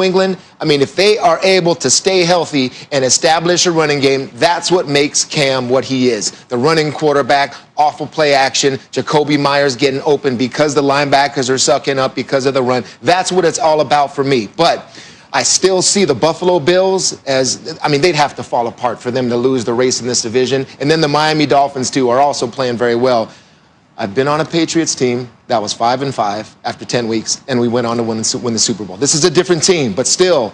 England, I mean, if they are able to stay healthy and establish a running game, that's what makes Cam what he is. The running quarterback, awful play action, Jacoby Myers getting open because the linebackers are sucking up because of the run. That's what it's all about for me. But I still see the Buffalo Bills as, I mean, they'd have to fall apart for them to lose the race in this division. And then the Miami Dolphins, too, are also playing very well. I've been on a Patriots team that was 5-5 after 10 weeks, and we went on to win the Super Bowl. This is a different team, but still,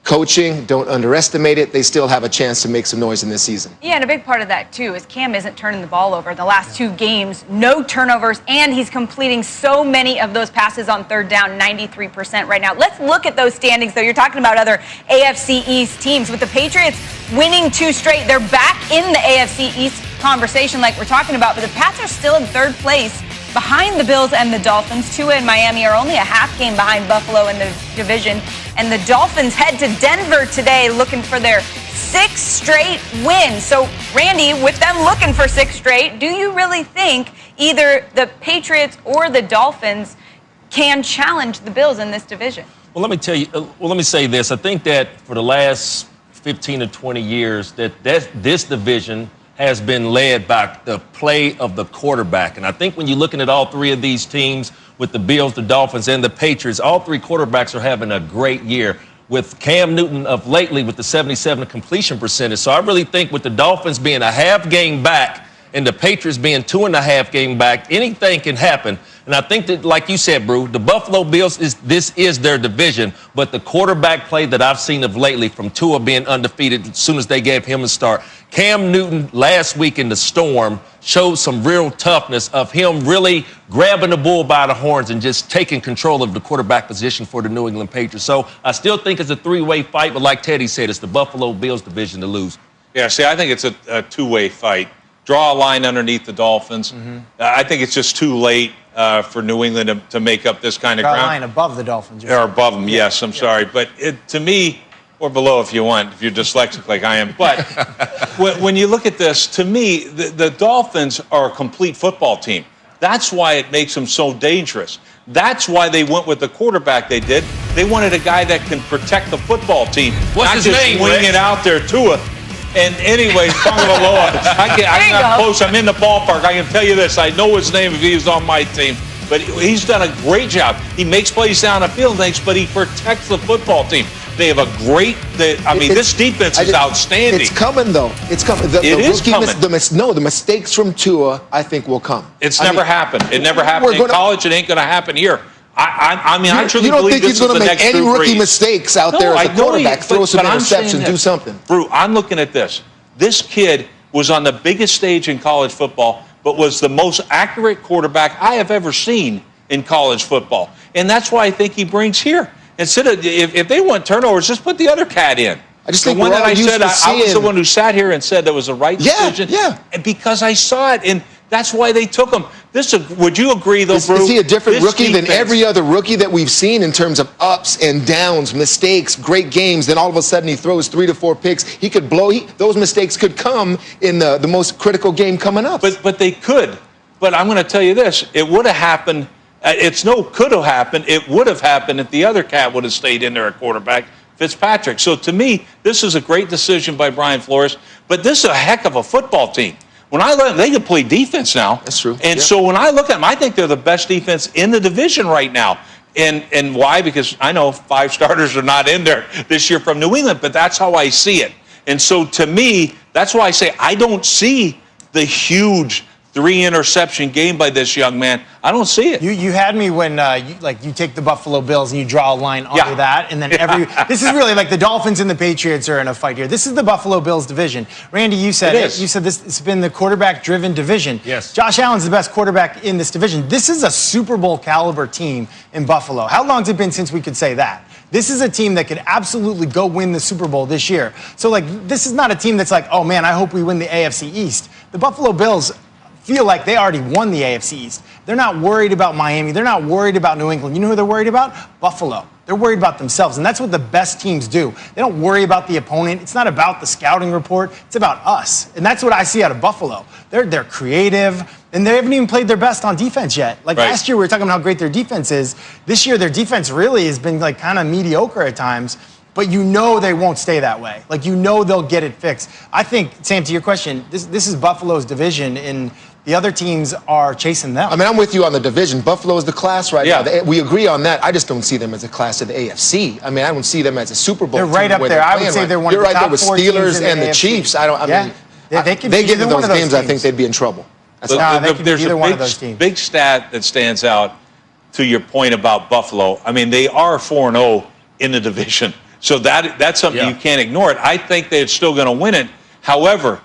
coaching, don't underestimate it. They still have a chance to make some noise in this season. Yeah, and a big part of that, too, is Cam isn't turning the ball over. The last 2 games, no turnovers, and he's completing so many of those passes on third down, 93% right now. Let's look at those standings, though. You're talking about other AFC East teams. With the Patriots winning 2 straight, they're back in the AFC East conversation like we're talking about, but the Pats are still in 3rd place behind the Bills and the Dolphins. Tua and Miami are only a half game behind Buffalo in the division, and the Dolphins head to Denver today looking for their 6th straight win. So, Randy, with them looking for 6 straight, do you really think either the Patriots or the Dolphins can challenge the Bills in this division? Well, let me say this. I think that for the last 15 to 20 years that this division has been led by the play of the quarterback. And I think when you're looking at all 3 of these teams, with the Bills, the Dolphins, and the Patriots, all 3 quarterbacks are having a great year. With Cam Newton of lately with the 77 completion percentage. So I really think with the Dolphins being a half game back and the Patriots being 2.5 game back, anything can happen. And I think that, like you said, Brew, the Buffalo Bills, this is their division. But the quarterback play that I've seen of lately, from Tua being undefeated as soon as they gave him a start, Cam Newton last week in the Storm showed some real toughness of him really grabbing the bull by the horns and just taking control of the quarterback position for the New England Patriots. So I still think it's a 3-way fight, but like Teddy said, it's the Buffalo Bills division to lose. Yeah, see, I think it's a 2-way fight. Draw a line underneath the Dolphins. I think it's just too late for New England to make up this kind of ground. Draw a line above the Dolphins. Or above them, yes, I'm sorry. But to me, or below if you want, if you're dyslexic like I am. But when you look at this, to me, the Dolphins are a complete football team. That's why it makes them so dangerous. That's why they went with the quarterback they did. They wanted a guy that can protect the football team. What's his name, Not just wing it out there to it. And anyway, Tagovailoa, I'm not close. I'm in the ballpark. I can tell you this. I know his name if he was on my team. But he's done a great job. He makes plays down the field, thanks, but he protects the football team. They have a great, this defense is outstanding. It's coming, though. It's coming. It is coming. The mistakes from Tua, I think, will come. It's never happened. It never happened in college. It ain't going to happen here. I truly believe this is the next Drew Brees. You don't think he's going to make any rookie mistakes out there as a quarterback, throw some interception, do something? Brew, I'm looking at this. This kid was on the biggest stage in college football, but was the most accurate quarterback I have ever seen in college football. And that's why I think he brings here. Instead of, if they want turnovers, just put the other cat in. I just think the one that I said, I was the one who sat here and said that was the right decision. Yeah. And because I saw it, and that's why they took him. Would you agree, though, Brew? Is he a different rookie than every other rookie that we've seen in terms of ups and downs, mistakes, great games? Then all of a sudden he throws 3 to 4 picks. He could blow. Those mistakes could come in the most critical game coming up. But they could. But I'm going to tell you this. It would have happened. It's no could have happened. It would have happened if the other cat would have stayed in there at quarterback, Fitzpatrick. So to me, this is a great decision by Brian Flores. But this is a heck of a football team. When I look, they can play defense now. That's true. And so when I look at them, I think they're the best defense in the division right now. And why? Because I know 5 starters are not in there this year from New England, but that's how I see it. And so to me, that's why I say I don't see the huge 3-interception game by this young man. I don't see it. You had me when you take the Buffalo Bills and you draw a line under that, and then this is really like the Dolphins and the Patriots are in a fight here. This is the Buffalo Bills division. Randy, you said it. You said it's been the quarterback-driven division. Yes. Josh Allen's the best quarterback in this division. This is a Super Bowl caliber team in Buffalo. How long has it been since we could say that? This is a team that could absolutely go win the Super Bowl this year. So this is not a team that's like, oh man, I hope we win the AFC East. The Buffalo Bills feel like they already won the AFC East. They're not worried about Miami. They're not worried about New England. You know who they're worried about? Buffalo. They're worried about themselves, and that's what the best teams do. They don't worry about the opponent. It's not about the scouting report. It's about us, and that's what I see out of Buffalo. They're creative. And they haven't even played their best on defense yet. Like last year, we were talking about how great their defense is. This year, their defense really has been like kind of mediocre at times. But you know they won't stay that way. Like, you know they'll get it fixed. I think, Sam, to your question, this is Buffalo's division, and the other teams are chasing them. I mean, I'm with you on the division. Buffalo is the class right now. We agree on that. I just don't see them as a class of the AFC. I mean, I don't see them as a Super Bowl team. They're right up there. I would say they're one of the top 4 teams. You're right there with Steelers and the Chiefs. They get into those games, I think they'd be in trouble. There's a big stat that stands out to your point about Buffalo. I mean, they are 4-0 in the division. So that's something you can't ignore it. I think they're still going to win it. However,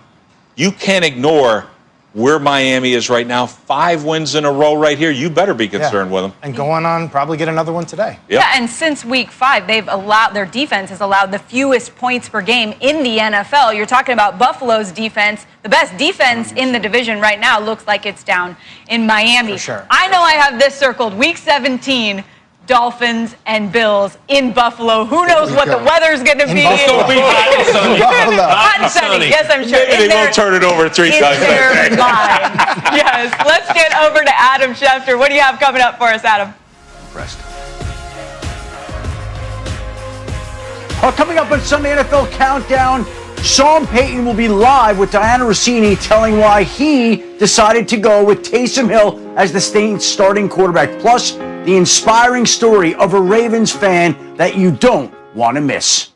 you can't ignore where Miami is right now. 5 wins in a row right here. You better be concerned with them. And going on, probably get another one today. Yeah, and since week 5, their defense has allowed the fewest points per game in the NFL. You're talking about Buffalo's defense. The best defense in the division right now looks like it's down in Miami. For sure. I know I have this circled. Week 17. Dolphins and Bills in Buffalo. Who knows what the weather's going to be? It's going to be hot and sunny. Hot and sunny. Yes, I'm sure. Maybe they won't turn it over 3 times. Yes. Let's get over to Adam Schefter. What do you have coming up for us, Adam? Coming up on Sunday NFL Countdown, Sean Payton will be live with Diana Rossini telling why he decided to go with Taysom Hill as the state's starting quarterback. Plus, the inspiring story of a Ravens fan that you don't want to miss.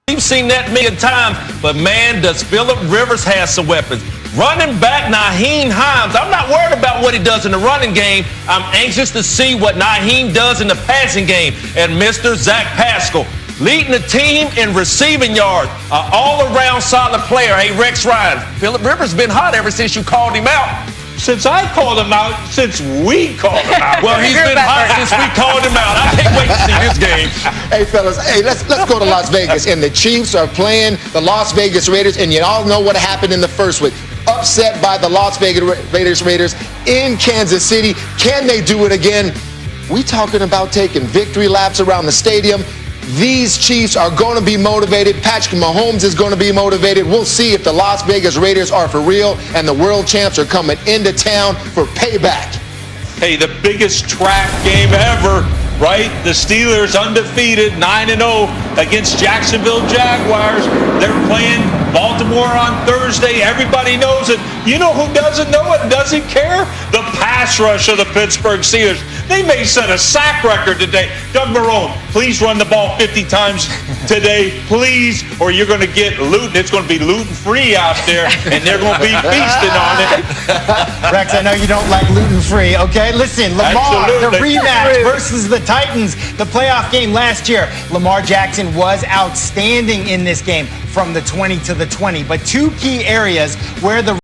We've seen that a million times, but man, does Phillip Rivers have some weapons. Running back Nyheim Hines, I'm not worried about what he does in the running game. I'm anxious to see what Nyheim does in the passing game. And Mr. Zach Pascal, leading the team in receiving yards, an all-around solid player. Hey, Rex Ryan, Phillip Rivers been hot ever since you called him out. Since I called him out, since we called him out. Well, he's been hot since we called him out. I can't wait to see this game. Hey, fellas, let's go to Las Vegas. And the Chiefs are playing the Las Vegas Raiders, and you all know what happened in the first week. Upset by the Las Vegas Raiders in Kansas City. Can they do it again? We talking about taking victory laps around the stadium. These Chiefs are going to be motivated. Patrick Mahomes is going to be motivated. We'll see if the Las Vegas Raiders are for real and the world champs are coming into town for payback. Hey, the biggest track game ever, right? The Steelers undefeated, 9-0 against Jacksonville Jaguars. They're playing Baltimore on Thursday. Everybody knows it. You know who doesn't know it, doesn't care? The pass rush of the Pittsburgh Steelers. They may set a sack record today. Doug Marrone, please run the ball 50 times today, please, or you're going to get Luton. It's going to be Luton-free out there, and they're going to be feasting on it. Rex, I know you don't like Luton-free, okay? Listen, Lamar, the rematch versus the Titans, the playoff game last year. Lamar Jackson was outstanding in this game from the 20 to the 20. But 2 key areas where the